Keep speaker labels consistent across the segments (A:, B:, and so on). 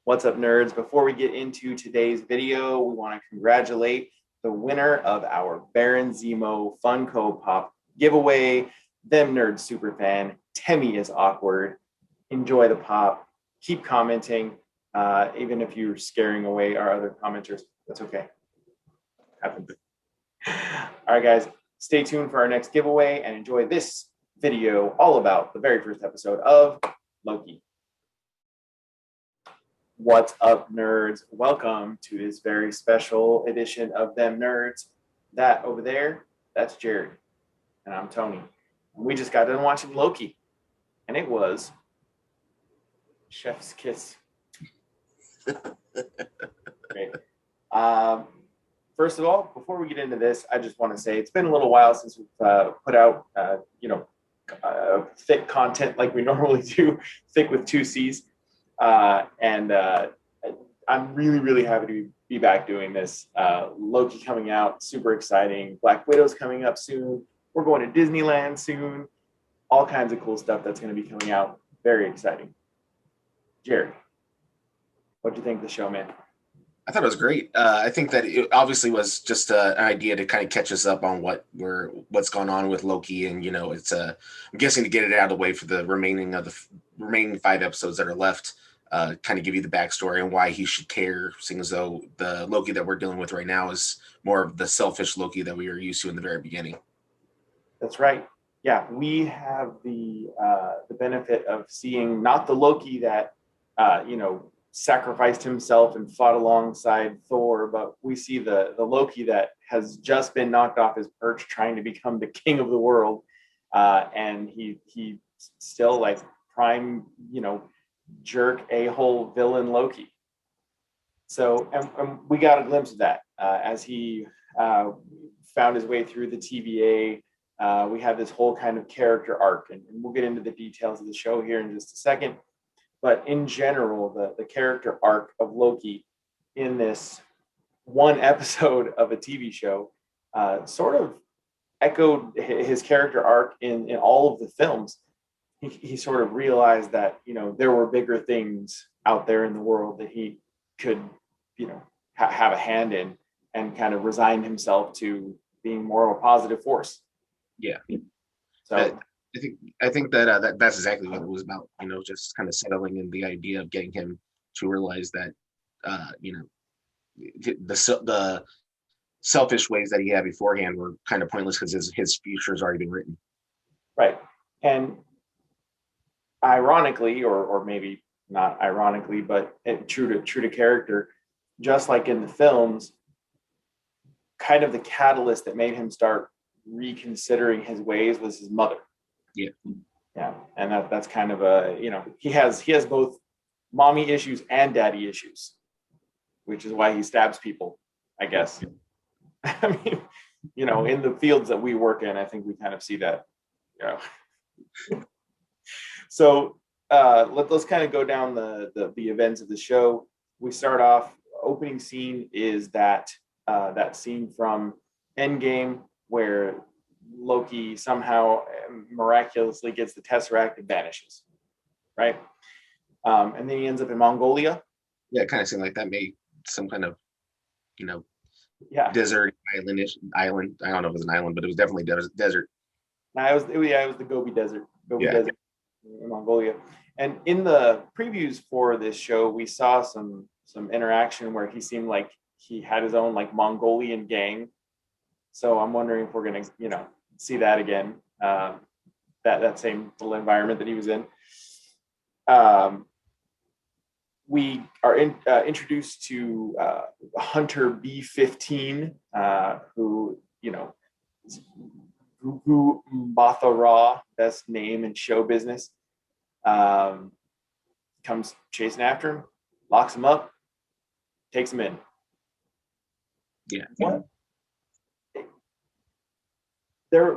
A: What's up, nerds? Before we get into today's video, we want to congratulate the winner of our Baron Zemo Funko Pop giveaway. Them Nerds Superfan, Temmie is awkward. Enjoy the pop. Keep commenting, even if you're scaring away our other commenters. That's okay. Happens. All right, guys, stay tuned for our next giveaway and enjoy this video all about the very first episode of Loki. What's up, nerds? Welcome to this very special edition of Them Nerds. That over there, that's Jared, and I'm Tony. And we just got done watching Loki, and it was chef's kiss. Great. First of all, before we get into this, I just want to say it's been a little while since we've put out, thick content like we normally do, thick with two C's. And I'm really, really happy to be back doing this. Loki coming out, super exciting. Black Widow's coming up soon. We're going to Disneyland soon. All kinds of cool stuff that's going to be coming out. Very exciting. Jared, what do you think of the show, man?
B: I thought it was great. I think that it obviously was just an idea to kind of catch us up on what's going on with Loki, and it's I'm guessing to get it out of the way for the remaining 5 episodes that are left. Kind of give you the backstory and why he should care, seeing as though the Loki that we're dealing with right now is more of the selfish Loki that we were used to in the very beginning.
A: That's right. Yeah, we have the benefit of seeing not the Loki that sacrificed himself and fought alongside Thor, but we see the Loki that has just been knocked off his perch trying to become the king of the world, and he still like prime jerk a-hole villain Loki. So and we got a glimpse of that as he found his way through the TVA. We have this whole kind of character arc, and we'll get into the details of the show here in just a second. But in general, the character arc of Loki in this one episode of a TV show sort of echoed his character arc in all of the films. He sort of realized that, there were bigger things out there in the world that he could, have a hand in, and kind of resigned himself to being more of a positive force.
B: Yeah.
A: So
B: I think that that's exactly what it was about. Just kind of settling in the idea of getting him to realize that, the selfish ways that he had beforehand were kind of pointless because his future has already been written.
A: Right. And ironically, or maybe not ironically, but true to character, just like in the films, kind of the catalyst that made him start reconsidering his ways was his mother.
B: Yeah.
A: And that's kind of he has both mommy issues and daddy issues, which is why he stabs people, I guess. I mean, in the fields that we work in, I think we kind of see that. So let's kind of go down the events of the show. We start off, opening scene is that scene from Endgame where Loki somehow miraculously gets the Tesseract and vanishes, right? And then he ends up in Mongolia.
B: Yeah, it kind of seemed like that made some kind of, desert island. I don't know if it was an island, but it was definitely desert.
A: It was the Gobi Desert. Desert in Mongolia. And in the previews for this show, we saw some interaction where he seemed like he had his own like Mongolian gang. So I'm wondering if we're going to, see that again, that same little environment that he was in. We are introduced to Hunter B-15, who, is Gugu Mbatha-Raw, best name in show business. Comes chasing after him, locks him up, takes him in.
B: Yeah.
A: What?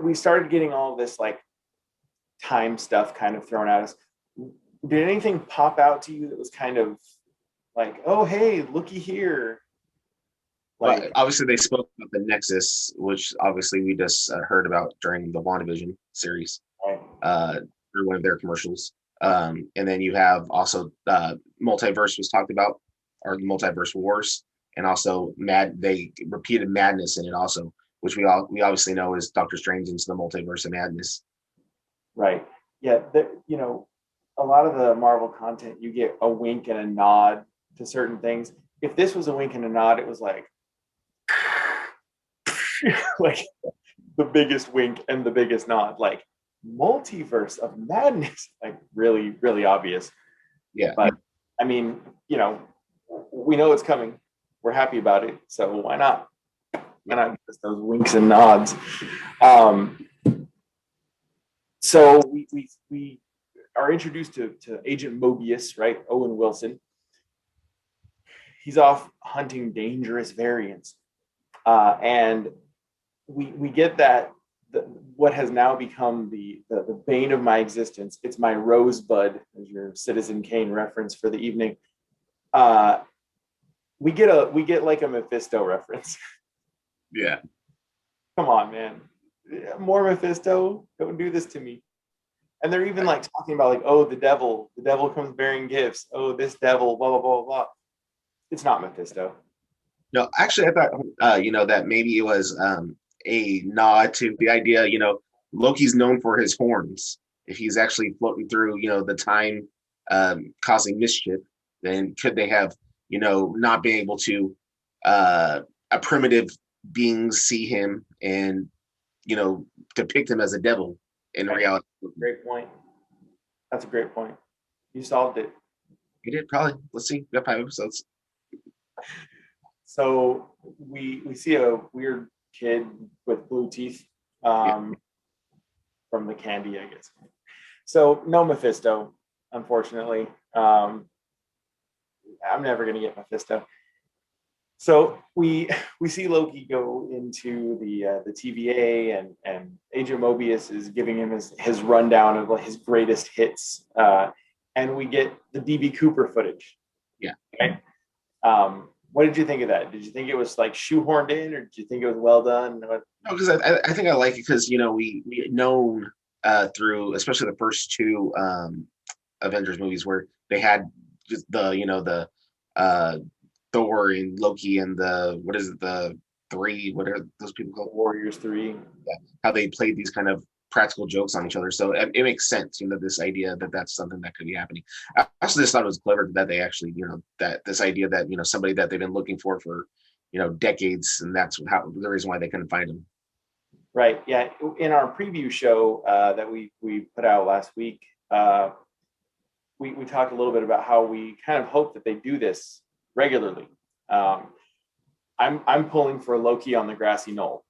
A: We started getting all this like time stuff kind of thrown at us. Did anything pop out to you that was kind of like, oh, hey, looky here?
B: Well, obviously they spoke about the Nexus, which obviously we just heard about during the WandaVision series,
A: right.
B: Through one of their commercials. And then you have also multiverse was talked about, or the multiverse wars, and also they repeated madness in it also, which we obviously know is Doctor Strange into the multiverse of madness.
A: Right. Yeah. A lot of the Marvel content, you get a wink and a nod to certain things. If this was a wink and a nod, it was like, like the biggest wink and the biggest nod, like multiverse of madness, like really, really obvious.
B: Yeah.
A: But I mean, we know it's coming. We're happy about it. So why not? Why not just those winks and nods? So we are introduced to Agent Mobius, right? Owen Wilson. He's off hunting dangerous variants. And we get that what has now become the bane of my existence. It's my rosebud, as your Citizen Kane reference for the evening. We get like a Mephisto reference.
B: Yeah.
A: Come on, man. More Mephisto. Don't do this to me. And they're even like talking about like, oh, the devil comes bearing gifts. Oh, this devil, blah blah blah blah. It's not Mephisto.
B: No, actually, I thought that maybe it was a nod to the idea. Loki's known for his horns. If he's actually floating through, the time, causing mischief, then could they have, not being able to a primitive beings see him and depict him as a devil in reality?
A: Great point. That's a great point. You solved it.
B: He did probably. Let's see. We got 5 episodes.
A: So we see a weird kid with blue teeth from the candy, I guess. So no Mephisto, unfortunately. I'm never gonna get Mephisto. So we see Loki go into the TVA, and Agent Mobius is giving him his rundown of like his greatest hits, and we get the DB Cooper footage.
B: Yeah.
A: Right? What did you think of that? Did you think it was like shoehorned in, or did you think it was well done?
B: No, because I think I like it because we known through especially the first two Avengers movies where they had just the Thor and Loki and the three, what are those people called?
A: Warriors 3.
B: Yeah, how they played these kind of practical jokes on each other. So it makes sense, this idea that that's something that could be happening. I also just thought it was clever that they actually, that this idea that, somebody that they've been looking for decades, and that's the reason why they couldn't find him.
A: Right. Yeah. In our preview show that we put out last week, we talked a little bit about how we kind of hope that they do this regularly. I'm pulling for Loki on the grassy knoll.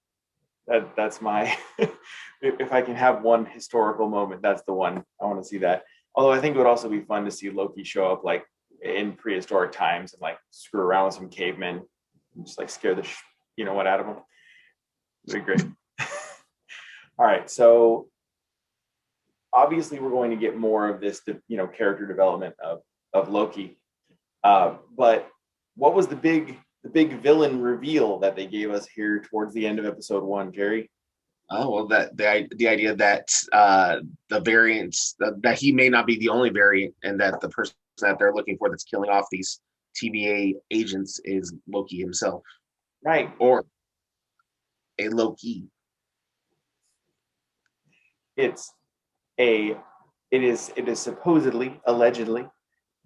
A: That's my if I can have one historical moment, that's the one I want to see that. Although I think it would also be fun to see Loki show up like in prehistoric times and like screw around with some cavemen and just like scare the what out of them. It'd be great. All right, so obviously we're going to get more of this character development of Loki, but what was the big villain reveal that they gave us here towards the end of episode 1, Jerry?
B: Oh, well, that the idea that the variants that he may not be the only variant, and that the person that they're looking for that's killing off these TVA agents is Loki himself,
A: right?
B: Or a Loki.
A: It is supposedly, allegedly,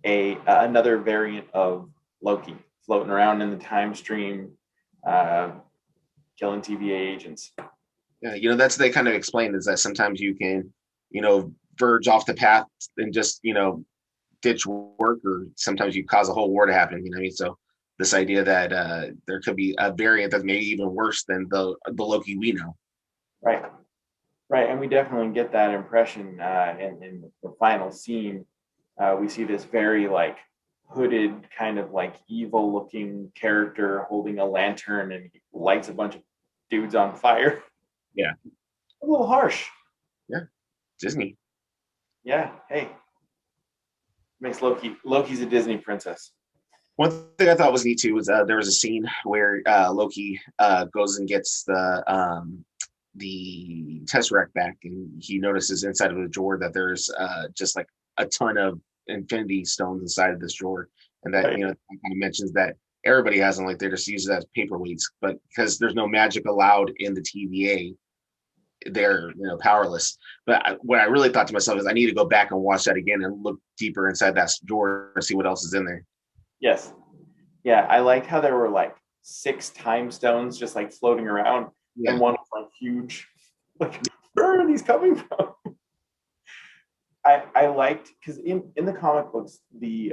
A: another variant of Loki floating around in the time stream, killing TVA agents.
B: Yeah, that's they kind of explain is that sometimes you can, verge off the path and just, ditch work, or sometimes you cause a whole war to happen. You know what I mean? So this idea that there could be a variant that's maybe even worse than the Loki we know.
A: Right. Right, and we definitely get that impression in the final scene. We see this very like hooded, kind of like evil-looking character holding a lantern and lights a bunch of dudes on fire.
B: Yeah,
A: a little harsh.
B: Yeah, Disney.
A: Yeah, hey, makes Loki's a Disney princess.
B: One thing I thought was neat too was there was a scene where Loki goes and gets the Tesseract back, and he notices inside of the drawer that there's just like a ton of Infinity Stones inside of this drawer, and that
A: Right.
B: kind of mentions that everybody has them, like they just use it as paperweights, but because there's no magic allowed in the TVA, they're powerless. But what I really thought to myself is I need to go back and watch that again and look deeper inside that drawer and see what else is in there.
A: Yes. Yeah, I liked how there were like 6 time stones just like floating around,
B: Yeah.
A: and one was like huge. Like, where are these coming from? I liked because in the comic books the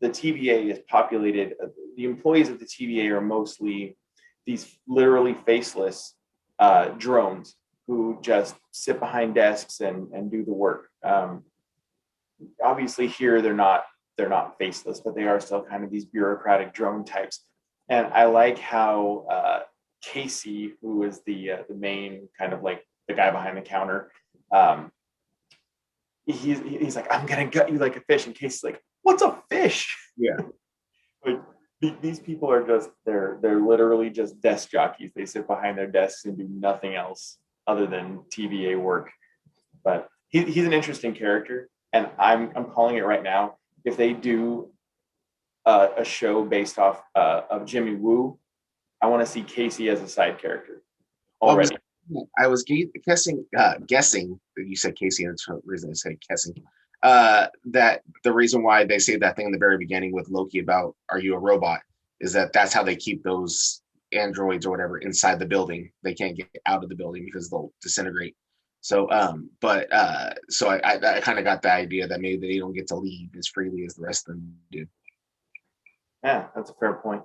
A: TVA is populated. The employees of the TVA are mostly these literally faceless drones who just sit behind desks and do the work. Obviously, here they're not faceless, but they are still kind of these bureaucratic drone types. And I like how Casey, who is the main kind of like the guy behind the counter, um, he's like, I'm gonna gut you like a fish, and Casey's like, what's a fish?
B: Yeah.
A: Like these people are just they're literally just desk jockeys. They sit behind their desks and do nothing else other than TVA work. But he's an interesting character, and I'm calling it right now. If they do a show based off of Jimmy Woo, I want to see Casey as a side character
B: Well,
A: already.
B: I was guessing that you said Casey, and that's the reason I said guessing. That the reason why they say that thing in the very beginning with Loki about "Are you a robot?" is that's how they keep those androids or whatever inside the building. They can't get out of the building because they'll disintegrate. So, so I kind of got the idea that maybe they don't get to leave as freely as the rest of them do.
A: Yeah, that's a fair point.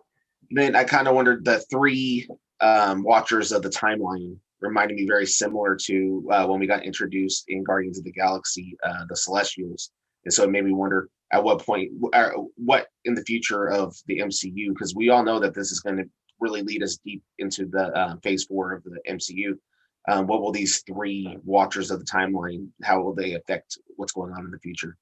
B: Then I kind of wondered the three Watchers of the Timeline reminded me very similar to when we got introduced in Guardians of the Galaxy, the Celestials. And so it made me wonder at what point, what in the future of the MCU, because we all know that this is going to really lead us deep into the phase 4 of the MCU. What will these three Watchers of the Timeline, how will they affect what's going on in the future?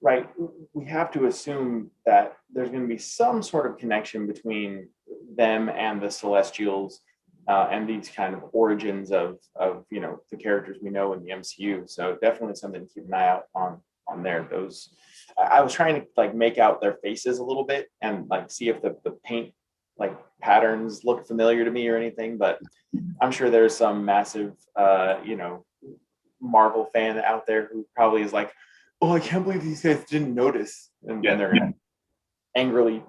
A: Right. We have to assume that there's going to be some sort of connection between them and the Celestials, and these kind of origins of the characters we know in the MCU. So definitely something to keep an eye out on there. Those I was trying to like make out their faces a little bit and like see if the paint like patterns look familiar to me or anything, but I'm sure there's some massive Marvel fan out there who probably is like, oh, I can't believe these guys didn't notice. And they're going to angrily,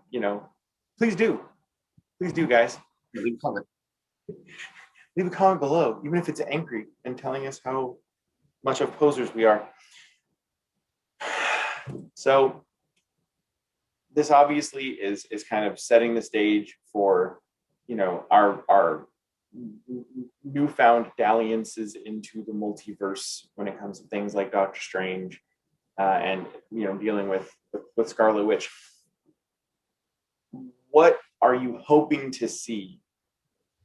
A: please do, guys.
B: Leave a comment.
A: Leave a comment below, even if it's angry and telling us how much of posers we are. So this obviously is kind of setting the stage for, our newfound dalliances into the multiverse when it comes to things like Doctor Strange, and dealing with Scarlet Witch. What are you hoping to see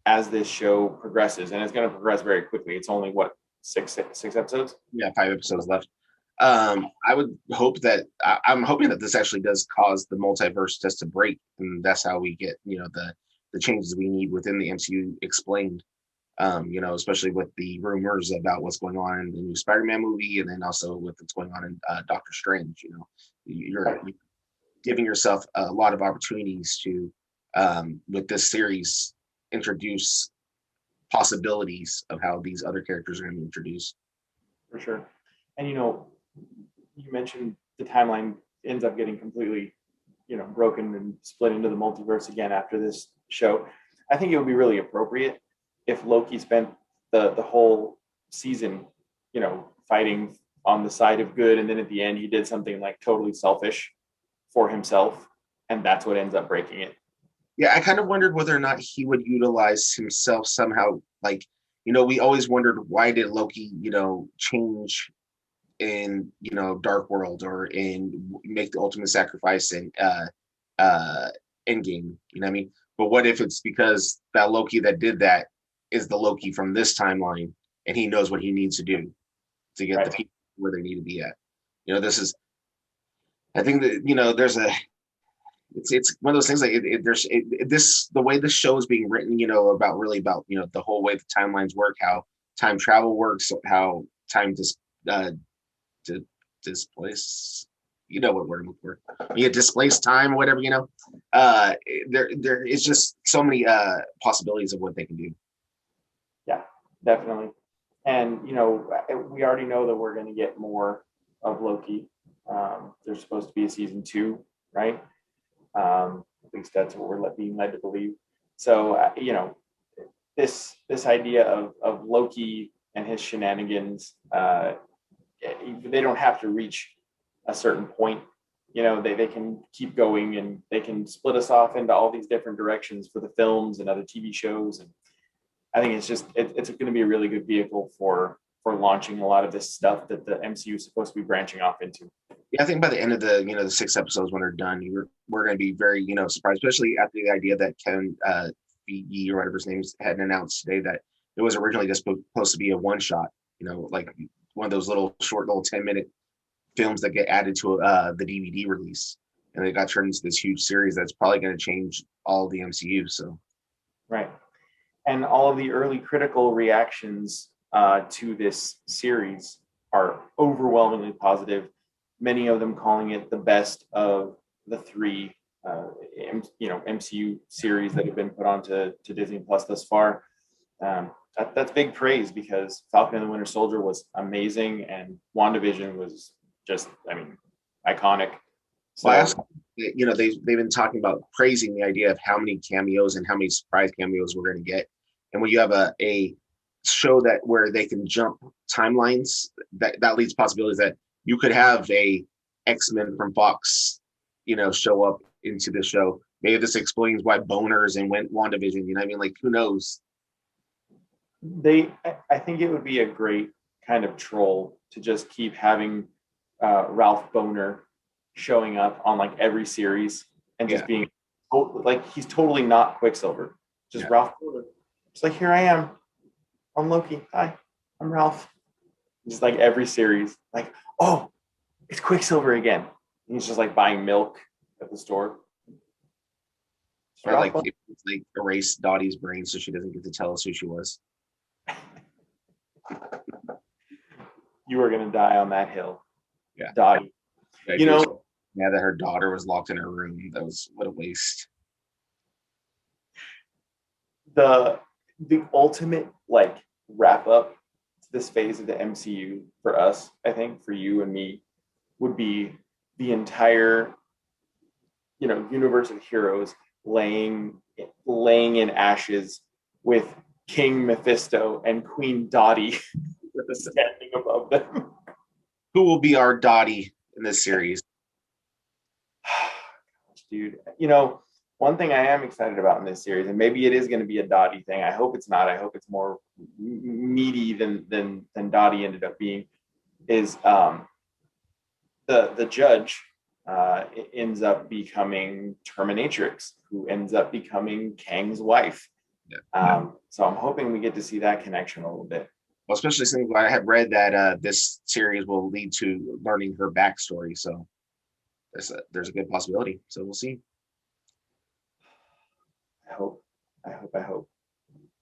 A: as this show progresses? And it's going to progress very quickly. It's only what, six episodes?
B: Yeah, 5 episodes left. I would hope that I'm hoping that this actually does cause the multiverse just to break, and that's how we get the changes we need within the MCU explained. Especially with the rumors about what's going on in the new Spider-Man movie, and then also with what's going on in Doctor Strange. You're giving yourself a lot of opportunities to, with this series, introduce possibilities of how these other characters are going to be introduced.
A: For sure. And you mentioned the timeline ends up getting completely, broken and split into the multiverse again after this show. I think it would be really appropriate if Loki spent the whole season, fighting on the side of good, and then at the end he did something like totally selfish for himself, and that's what ends up breaking it.
B: Yeah, I kind of wondered whether or not he would utilize himself somehow. Like, we always wondered, why did Loki, change in Dark World, or in make the ultimate sacrifice in Endgame. You know what I mean? But what if it's because that Loki that did that is the Loki from this timeline, and he knows what he needs to do to get the people where they need to be at? This is. I think that there's a. It's one of those things like this the way the show is being written. About the whole way the timelines work, how time travel works, how time just displace. You know what word I'm looking for. Yeah, displaced time or whatever. There is just so many possibilities of what they can do.
A: Yeah, definitely. And we already know that we're going to get more of Loki. There's supposed to be a season 2, right? At least that's what we're being led to believe. So this idea of Loki and his shenanigans, they don't have to reach a certain point. They can keep going, and they can split us off into all these different directions for the films and other TV shows. And I think it's going to be a really good vehicle for launching a lot of this stuff that the MCU is supposed to be branching off into.
B: Yeah, I think by the end of the 6 episodes when they're done, we're going to be very surprised, especially after the idea that Kevin Feige or whatever his name is had announced today that it was originally just supposed to be a one shot, like one of those little 10-minute films that get added to the DVD release, and it got turned into this huge series that's probably going to change all the MCU. So,
A: right, and all of the early critical reactions to this series are overwhelmingly positive. Many of them calling it the best of the 3, MCU series that have been put onto Disney Plus thus far. That's big praise, because Falcon and the Winter Soldier was amazing, and WandaVision was just, iconic. So,
B: well, they've been talking about praising the idea of how many cameos and how many surprise cameos we're going to get, and when you have a show that where they can jump timelines, that leads possibilities that you could have a X-Men from Fox, show up into the show. Maybe this explains why Boners and went WandaVision. Like, who knows?
A: I think it would be a great kind of troll to just keep having Ralph Boner showing up on like every series and just being like, he's totally not Quicksilver, just Ralph Boner. It's like, here I am on Loki. Hi, I'm Ralph. Just like every series, like, oh, it's Quicksilver again. And he's just like buying milk at the store.
B: Or like erase Dottie's brain so she doesn't get to tell us who she was.
A: You are gonna die on that hill.
B: Yeah.
A: Dottie.
B: Yeah, that her daughter was locked in her room. That was, what a waste.
A: The ultimate like wrap up to this phase of the MCU for us, I think, for you and me, would be the entire universe of heroes laying in ashes, with King Mephisto and Queen Dottie standing above them.
B: Who will be our Dottie in this series?
A: Dude, one thing I am excited about in this series, and maybe it is going to be a Dottie thing. I hope it's not. I hope it's more meaty than Dottie ended up being. Is the judge ends up becoming Terminatrix, who ends up becoming Kang's wife. So I'm hoping we get to see that connection a little bit.
B: Well, especially since I have read that this series will lead to learning her backstory. So there's a good possibility. So we'll see.
A: I hope.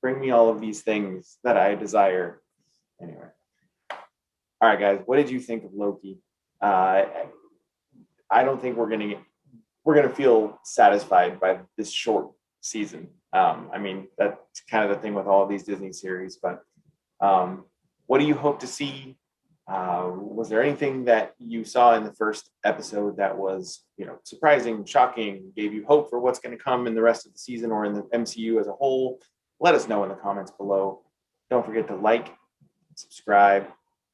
A: Bring me all of these things that I desire. Anyway. All right, guys. What did you think of Loki? I don't think we're gonna feel satisfied by this short season. That's kind of the thing with all of these Disney series. But what do you hope to see? Was there anything that you saw in the first episode that was, surprising, shocking, gave you hope for what's going to come in the rest of the season or in the MCU as a whole? Let us know in the comments below. Don't forget to like, subscribe,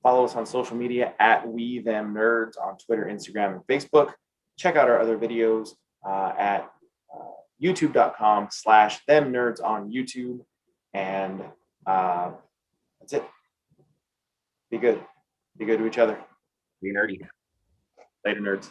A: follow us on social media at We Them Nerds on Twitter, Instagram, and Facebook. Check out our other videos at youtube.com/Them Nerds on YouTube. And that's it. Be good. Be good to each other.
B: Be nerdy.
A: Later, nerds.